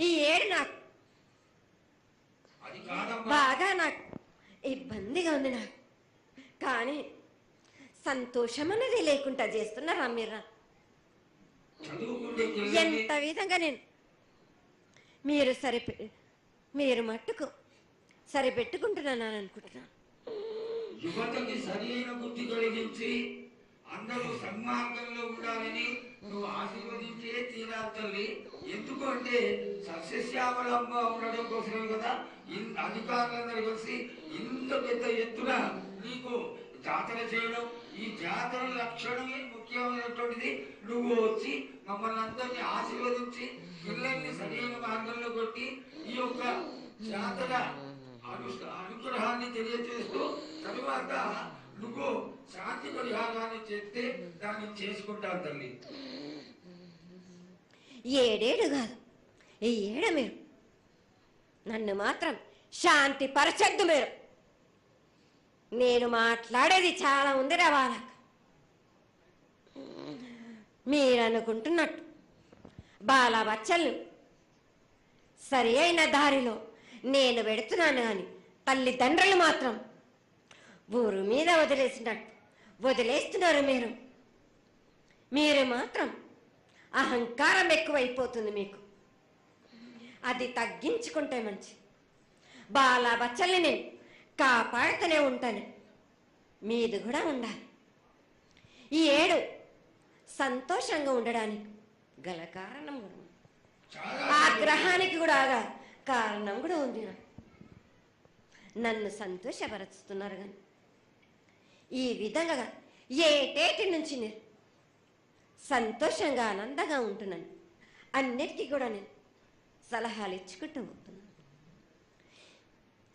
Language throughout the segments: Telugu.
ఈ ఏడు నాకు బాగా నాకు ఇబ్బందిగా ఉంది నాకు. కానీ సంతోషం అనేది లేకుండా చేస్తున్నారా మీరు? ఎంత విధంగా నేను మీరు మట్టుకు సరిపెట్టుకుంటున్నాను అనుకుంటున్నాను. యువతకి సరైన బుద్ధి కలిగించి అందరూ సన్మార్గంలో ఉండాలని నువ్వు ఆశీర్వదించే తీరాలి తల్లి. ఎందుకంటే సస్యశ్యామలంగా ఉండడం కోసమే కదా అధికారులందరూ కలిసి ఇంత పెద్ద ఎత్తున నీకు జాతర చేయడం. ఈ జాతర లక్షణమే ముఖ్యమైనటువంటిది. నువ్వు వచ్చి మమ్మల్ని అందరినీ ఆశీర్వదించి పిల్లల్ని సరైన మార్గంలో కొట్టి ఈ యొక్క జాతర అనుగ్రహాన్ని తెలియజేస్తూ తరువాత నువ్వు శాంతి పరిహారాన్ని చేస్తే దాన్ని చేసుకుంటాను తల్లి. ఏడేడు కాదు, ఈ ఏడ మీరు నన్ను మాత్రం శాంతి పరచద్దు. నేను మాట్లాడేది చాలా ఉంది వాళ్ళకు. మీరు అనుకుంటున్నట్టు బాలబచ్చలు సరి అయిన దారిలో నేను పెడుతున్నాను కానీ తల్లిదండ్రులు మాత్రం ఊరు మీద వదిలేస్తున్నారు. మీరు మాత్రం అహంకారం ఎక్కువైపోతుంది మీకు. అది తగ్గించుకుంటే మంచి. బాలబచ్చల్ని నేను కాపాడుతూనే ఉంటాను. మీది కూడా ఉండాలి. ఈ ఏడు సంతోషంగా ఉండడానికి గల కారణం కూడా ఉంది. ఆ గ్రహానికి కూడా కారణం కూడా ఉంది. నన్ను సంతోషపరుస్తున్నారు కానీ ఈ విధంగా ఏటేటి నుంచి నేను సంతోషంగా ఆనందంగా ఉంటున్నాను. అన్నిటికీ కూడా నేను సలహాలు ఇచ్చుకుంటూ పోతున్నాను.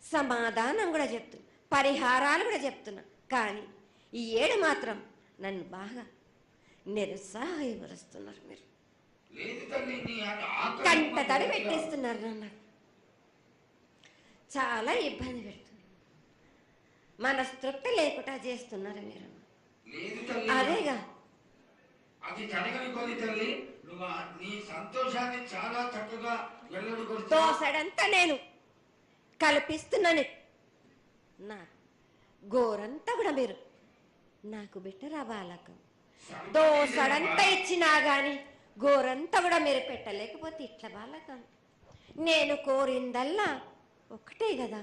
సమాధానం కూడా చెప్తున్నా, పరిహారాలు కూడా చెప్తున్నా. కానీ ఈ ఏడు మాత్రం నన్ను బాగా నిరుత్సాహపరుస్తున్నారు. మీరు కంట తడి పెట్టేస్తున్నారు. నన్ను చాలా ఇబ్బంది పెడుతున్నారు. మనస్తృప్తి లేకుండా చేస్తున్నారు మీరు. అదేగా అది జరగని కొని తల్లి. నువ్వు నీ సంతోషాన్ని చాలా చక్కగా దోసడంతా నేను కల్పిస్తున్నాను. నా గోరంతా కూడా మీరు నాకు బెట్టరా బాలకం. దోసడంతా ఇచ్చినా గాని గోరంతా కూడా మీరు పెట్టలేకపోతే ఇట్లా బాలకం. నేను కోరిందల్లా ఒకటే కదా.